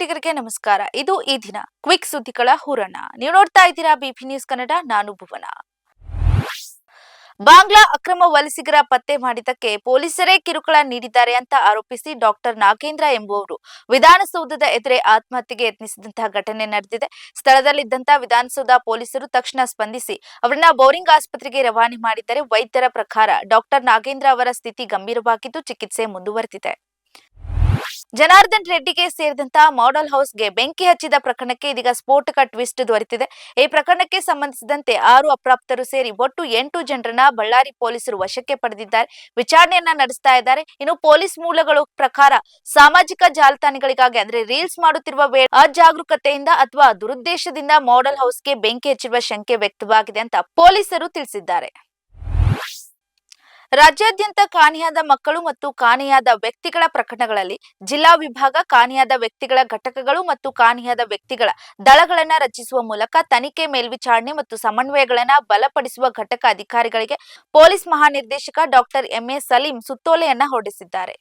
ಕನ್ನಡಿಗರಿಗೆ ನಮಸ್ಕಾರ. ಇದು ಈ ದಿನ ಕ್ವಿಕ್ ಸುದ್ದಿಗಳ ಹೂರಣ. ನೀವು ನೋಡ್ತಾ ಇದ್ದೀರಾ ಬಿಪಿ ನ್ಯೂಸ್ ಕನ್ನಡ. ನಾನು ಭುವನ. ಬಾಂಗ್ಲಾ ಅಕ್ರಮ ವಲಸಿಗರ ಪತ್ತೆ ಮಾಡಿದ್ದಕ್ಕೆ ಪೊಲೀಸರೇ ಕಿರುಕುಳ ನೀಡಿದ್ದಾರೆ ಅಂತ ಆರೋಪಿಸಿ ಡಾಕ್ಟರ್ ನಾಗೇಂದ್ರ ಎಂಬುವರು ವಿಧಾನಸೌಧದ ಎದುರೇ ಆತ್ಮಹತ್ಯೆಗೆ ಯತ್ನಿಸಿದಂತಹ ಘಟನೆ ನಡೆದಿದೆ. ಸ್ಥಳದಲ್ಲಿದ್ದಂತಹ ವಿಧಾನಸೌಧ ಪೊಲೀಸರು ತಕ್ಷಣ ಸ್ಪಂದಿಸಿ ಅವರನ್ನ ಬೋರಿಂಗ್ ಆಸ್ಪತ್ರೆಗೆ ರವಾನೆ ಮಾಡಿದ್ದಾರೆ. ವೈದ್ಯರ ಪ್ರಕಾರ ಡಾಕ್ಟರ್ ನಾಗೇಂದ್ರ ಅವರ ಸ್ಥಿತಿ ಗಂಭೀರವಾಗಿದ್ದು ಚಿಕಿತ್ಸೆ ಮುಂದುವರೆದಿದೆ. ಜನಾರ್ದನ್ ರೆಡ್ಡಿಗೆ ಸೇರಿದಂತಹ ಮಾಡೆಲ್ ಹೌಸ್ಗೆ ಬೆಂಕಿ ಹಚ್ಚಿದ ಪ್ರಕರಣಕ್ಕೆ ಇದೀಗ ಸ್ಫೋಟಕ ಟ್ವಿಸ್ಟ್ ದೊರೆತಿದೆ. ಈ ಪ್ರಕರಣಕ್ಕೆ ಸಂಬಂಧಿಸಿದಂತೆ 6 ಅಪ್ರಾಪ್ತರು ಸೇರಿ ಒಟ್ಟು 8 ಜನರನ್ನ ಬಳ್ಳಾರಿ ಪೊಲೀಸರು ವಶಕ್ಕೆ ಪಡೆದಿದ್ದಾರೆ. ವಿಚಾರಣೆಯನ್ನ ನಡೆಸ್ತಾ ಇದ್ದಾರೆ. ಇನ್ನು ಪೊಲೀಸ್ ಮೂಲಗಳ ಪ್ರಕಾರ ಸಾಮಾಜಿಕ ಜಾಲತಾಣಗಳಿಗಾಗಿ ಅಂದ್ರೆ ರೀಲ್ಸ್ ಮಾಡುತ್ತಿರುವ ವೇಳೆ ಅಜಾಗರೂಕತೆಯಿಂದ ಅಥವಾ ದುರುದ್ದೇಶದಿಂದ ಮಾಡೆಲ್ ಹೌಸ್ಗೆ ಬೆಂಕಿ ಹಚ್ಚಿರುವ ಶಂಕೆ ವ್ಯಕ್ತವಾಗಿದೆ ಅಂತ ಪೊಲೀಸರು ತಿಳಿಸಿದ್ದಾರೆ. ರಾಜ್ಯಾದ್ಯಂತ ಕಾಣೆಯಾದ ಮಕ್ಕಳು ಮತ್ತು ಕಾಣೆಯಾದ ವ್ಯಕ್ತಿಗಳ ಪ್ರಕರಣಗಳಲ್ಲಿ ಜಿಲ್ಲಾ ವಿಭಾಗ ಕಾಣೆಯಾದ ವ್ಯಕ್ತಿಗಳ ಘಟಕಗಳು ಮತ್ತು ಕಾಣೆಯಾದ ವ್ಯಕ್ತಿಗಳ ದಳಗಳನ್ನು ರಚಿಸುವ ಮೂಲಕ ತನಿಖೆ, ಮೇಲ್ವಿಚಾರಣೆ ಮತ್ತು ಸಮನ್ವಯಗಳನ್ನು ಬಲಪಡಿಸುವ ಘಟಕ ಅಧಿಕಾರಿಗಳಿಗೆ ಪೊಲೀಸ್ ಮಹಾನಿರ್ದೇಶಕ ಡಾಕ್ಟರ್ ಎಂಎ ಸಲೀಂ ಸುತ್ತೋಲೆಯನ್ನ ಹೊರಡಿಸಿದ್ದಾರೆ.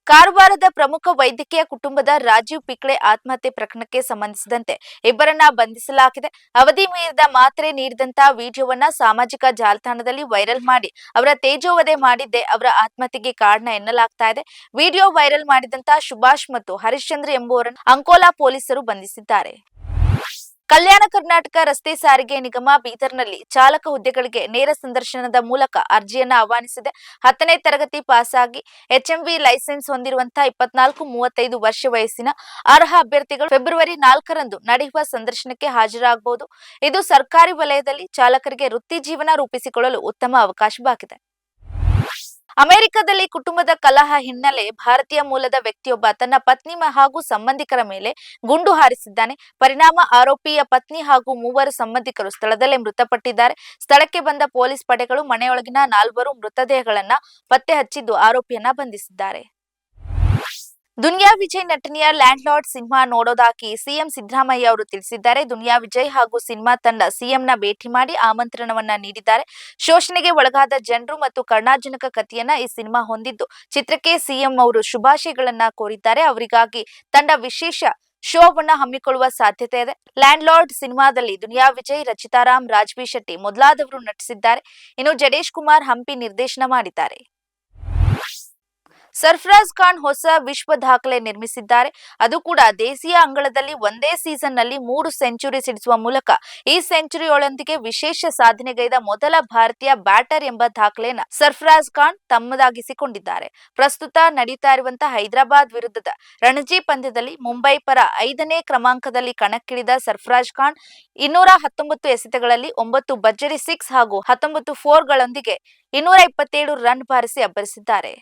ಕಾರವಾರದ ಪ್ರಮುಖ ವೈದ್ಯಕೀಯ ಕುಟುಂಬದ ರಾಜೀವ್ ಪಿಕ್ಳೆ ಆತ್ಮಹತ್ಯೆ ಪ್ರಕರಣಕ್ಕೆ ಸಂಬಂಧಿಸಿದಂತೆ ಇಬ್ಬರನ್ನ ಬಂಧಿಸಲಾಗಿದೆ. ಅವಧಿ ಮೀರಿದ ಮಾತ್ರೆ ನೀಡಿದಂತಹ ವಿಡಿಯೋವನ್ನ ಸಾಮಾಜಿಕ ಜಾಲತಾಣದಲ್ಲಿ ವೈರಲ್ ಮಾಡಿ ಅವರ ತೇಜೋವಧೆ ಮಾಡಿದ್ದೇ ಅವರ ಆತ್ಮಹತ್ಯೆಗೆ ಕಾರಣ ಎನ್ನಲಾಗ್ತಾ ಇದೆ. ವಿಡಿಯೋ ವೈರಲ್ ಮಾಡಿದಂತಹ ಸುಭಾಷ್ ಮತ್ತು ಹರಿಶ್ಚಂದ್ರ ಎಂಬುವರನ್ನು ಅಂಕೋಲಾ ಪೊಲೀಸರು ಬಂಧಿಸಿದ್ದಾರೆ. ಕಲ್ಯಾಣ ಕರ್ನಾಟಕ ರಸ್ತೆ ಸಾರಿಗೆ ನಿಗಮ ಬೀದರ್ನಲ್ಲಿ ಚಾಲಕ ಹುದ್ದೆಗಳಿಗೆ ನೇರ ಸಂದರ್ಶನದ ಮೂಲಕ ಅರ್ಜಿಯನ್ನ ಆಹ್ವಾನಿಸಿದೆ. 10ನೇ ತರಗತಿ ಪಾಸಾಗಿ ಎಚ್ಎಂವಿ ಲೈಸೆನ್ಸ್ ಹೊಂದಿರುವಂತಹ 24-35 ವರ್ಷ ವಯಸ್ಸಿನ ಅರ್ಹ ಅಭ್ಯರ್ಥಿಗಳು ಫೆಬ್ರವರಿ 4ರಂದು ನಡೆಯುವ ಸಂದರ್ಶನಕ್ಕೆ ಹಾಜರಾಗಬಹುದು. ಇದು ಸರ್ಕಾರಿ ವಲಯದಲ್ಲಿ ಚಾಲಕರಿಗೆ ವೃತ್ತಿ ಜೀವನ ರೂಪಿಸಿಕೊಳ್ಳಲು ಉತ್ತಮ ಅವಕಾಶವಾಗಿದೆ. ಅಮೆರಿಕದಲ್ಲಿ ಕುಟುಂಬದ ಕಲಹ ಹಿನ್ನೆಲೆ ಭಾರತೀಯ ಮೂಲದ ವ್ಯಕ್ತಿಯೊಬ್ಬ ತನ್ನ ಪತ್ನಿ ಹಾಗೂ ಸಂಬಂಧಿಕರ ಮೇಲೆ ಗುಂಡು ಹಾರಿಸಿದ್ದಾನೆ. ಪರಿಣಾಮ ಆರೋಪಿಯ ಪತ್ನಿ ಹಾಗೂ 3 ಸಂಬಂಧಿಕರು ಸ್ಥಳದಲ್ಲೇ ಮೃತಪಟ್ಟಿದ್ದಾರೆ. ಸ್ಥಳಕ್ಕೆ ಬಂದ ಪೊಲೀಸ್ ಪಡೆಗಳು ಮನೆಯೊಳಗಿನ 4 ಮೃತದೇಹಗಳನ್ನ ಪತ್ತೆ ಹಚ್ಚಿದ್ದು ಆರೋಪಿಯನ್ನ ಬಂಧಿಸಿದ್ದಾರೆ. ದುನಿಯಾ ವಿಜಯ್ ನಟನೆಯ ಲ್ಯಾಂಡ್ ಲಾರ್ಡ್ ಸಿನಿಮಾ ನೋಡೋದಾಗಿ ಸಿಎಂ ಸಿದ್ದರಾಮಯ್ಯ ಅವರು ತಿಳಿಸಿದ್ದಾರೆ. ದುನಿಯಾ ವಿಜಯ್ ಹಾಗೂ ಸಿನಿಮಾ ತಂಡ ಸಿಎಂನ ಭೇಟಿ ಮಾಡಿ ಆಮಂತ್ರಣವನ್ನ ನೀಡಿದ್ದಾರೆ. ಶೋಷಣೆಗೆ ಒಳಗಾದ ಜನರು ಮತ್ತು ಕರುಣಾಜನಕ ಕಥೆಯನ್ನ ಈ ಸಿನಿಮಾ ಹೊಂದಿದ್ದು ಚಿತ್ರಕ್ಕೆ ಸಿಎಂ ಅವರು ಶುಭಾಶಯಗಳನ್ನ ಕೋರಿದ್ದಾರೆ. ಅವರಿಗಾಗಿ ತಂಡ ವಿಶೇಷ ಶೋವನ್ನ ಹಮ್ಮಿಕೊಳ್ಳುವ ಸಾಧ್ಯತೆ ಇದೆ. ಲ್ಯಾಂಡ್ ಲಾರ್ಡ್ ಸಿನಿಮಾದಲ್ಲಿ ದುನಿಯಾ ವಿಜಯ್, ರಚಿತಾ ರಾಮ್, ರಾಜ್ಬಿ ಶೆಟ್ಟಿ ಮೊದಲಾದವರು ನಟಿಸಿದ್ದಾರೆ. ಇನ್ನು ಜಡೇಶ್ ಕುಮಾರ್ ಹಂಪಿ ನಿರ್ದೇಶನ ಮಾಡಿದ್ದಾರೆ. ಸರ್ಫರಾಜ್ ಖಾನ್ ಹೊಸ ವಿಶ್ವ ದಾಖಲೆ ನಿರ್ಮಿಸಿದ್ದಾರೆ. ಅದು ಕೂಡ ದೇಸಿಯ ಅಂಗಳದಲ್ಲಿ ಒಂದೇ ಸೀಸನ್ ನಲ್ಲಿ 3 ಸೆಂಚುರಿ ಸಿಡಿಸುವ ಮೂಲಕ ಈ ಸೆಂಚುರಿಯೊಳೊಂದಿಗೆ ವಿಶೇಷ ಸಾಧನೆಗೈದ ಮೊದಲ ಭಾರತೀಯ ಬ್ಯಾಟರ್ ಎಂಬ ದಾಖಲೆಯನ್ನು ಸರ್ಫರಾಜ್ ಖಾನ್ ತಮ್ಮದಾಗಿಸಿಕೊಂಡಿದ್ದಾರೆ. ಪ್ರಸ್ತುತ ನಡೀತಾ ಇರುವಂತಹ ಹೈದರಾಬಾದ್ ವಿರುದ್ಧದ ರಣಜಿ ಪಂದ್ಯದಲ್ಲಿ ಮುಂಬೈ ಪರ 5ನೇ ಕ್ರಮಾಂಕದಲ್ಲಿ ಕಣಕ್ಕಿಳಿದ ಸರ್ಫರಾಜ್ ಖಾನ್ 219 ಎಸೆತಗಳಲ್ಲಿ 9 ಭರ್ಜರಿ 6 ಹಾಗೂ 19 4ಗಳೊಂದಿಗೆ 227 ರನ್ ಬಾರಿಸಿ ಅಬ್ಬರಿಸಿದ್ದಾರೆ.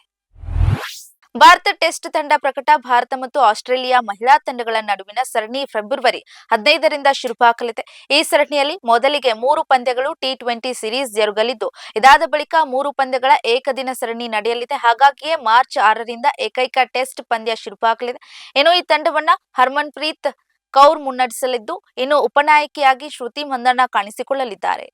ಭಾರತ ಟೆಸ್ಟ್ ತಂಡ ಪ್ರಕಟ. ಭಾರತ ಮತ್ತು ಆಸ್ಟ್ರೇಲಿಯಾ ಮಹಿಳಾ ತಂಡಗಳ ನಡುವಿನ ಸರಣಿ ಫೆಬ್ರವರಿ 15ರಿಂದ ಶುರುವಾಗಲಿದೆ. ಈ ಸರಣಿಯಲ್ಲಿ ಮೊದಲಿಗೆ 3 ಪಂದ್ಯಗಳು T20 ಸೀರೀಸ್ ಜರುಗಲಿದ್ದು ಇದಾದ ಬಳಿಕ 3 ಪಂದ್ಯಗಳ ಏಕದಿನ ಸರಣಿ ನಡೆಯಲಿದೆ. ಹಾಗಾಗಿಯೇ ಮಾರ್ಚ್ 6ರಿಂದ ಏಕೈಕ ಟೆಸ್ಟ್ ಪಂದ್ಯ ಶುರುವಾಗಲಿದೆ. ಇನ್ನು ಈ ತಂಡವನ್ನ ಹರ್ಮನ್ಪ್ರೀತ್ ಕೌರ್ ಮುನ್ನಡೆಸಲಿದ್ದು ಇನ್ನು ಉಪನಾಯಕಿಯಾಗಿ ಶ್ರುತಿ ಮಂದಣ್ಣ ಕಾಣಿಸಿಕೊಳ್ಳಲಿದ್ದಾರೆ.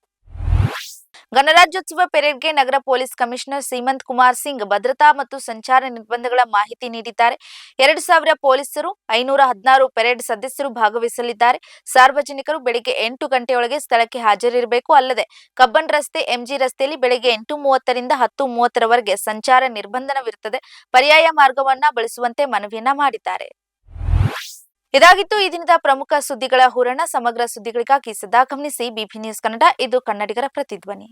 ಗಣರಾಜ್ಯೋತ್ಸವ ಪೆರೇಡ್ಗೆ ನಗರ ಪೊಲೀಸ್ ಕಮಿಷನರ್ ಸೀಮಂತ್ ಕುಮಾರ್ ಸಿಂಗ್ ಭದ್ರತಾ ಮತ್ತು ಸಂಚಾರ ನಿರ್ಬಂಧಗಳ ಮಾಹಿತಿ ನೀಡಿದ್ದಾರೆ. 2000 ಪೊಲೀಸರು, 516 ಪೆರೇಡ್ ಸದಸ್ಯರು ಭಾಗವಹಿಸಲಿದ್ದಾರೆ. ಸಾರ್ವಜನಿಕರು ಬೆಳಿಗ್ಗೆ 8 ಗಂಟೆಯೊಳಗೆ ಸ್ಥಳಕ್ಕೆ ಹಾಜರಿರಬೇಕು. ಅಲ್ಲದೆ ಕಬ್ಬನ್ ರಸ್ತೆ, ಎಂಜಿ ರಸ್ತೆಯಲ್ಲಿ ಬೆಳಿಗ್ಗೆ 8:30ರಿಂದ 10:30ರವರೆಗೆ ಸಂಚಾರ ನಿರ್ಬಂಧನವಿರುತ್ತದೆ. ಪರ್ಯಾಯ ಮಾರ್ಗವನ್ನ ಬಳಸುವಂತೆ ಮನವಿಯನ್ನ ಮಾಡಿದ್ದಾರೆ. ಇದಾಗಿತ್ತು ಈ ದಿನದ ಪ್ರಮುಖ ಸುದ್ದಿಗಳ ಹೂರಣ. ಸಮಗ್ರ ಸುದ್ದಿಗಳಿಗಾಗಿ ಸದಾ ಗಮನಿಸಿ ಬಿಪಿ ನ್ಯೂಸ್ ಕನ್ನಡ. ಇದು ಕನ್ನಡಿಗರ ಪ್ರತಿಧ್ವನಿ.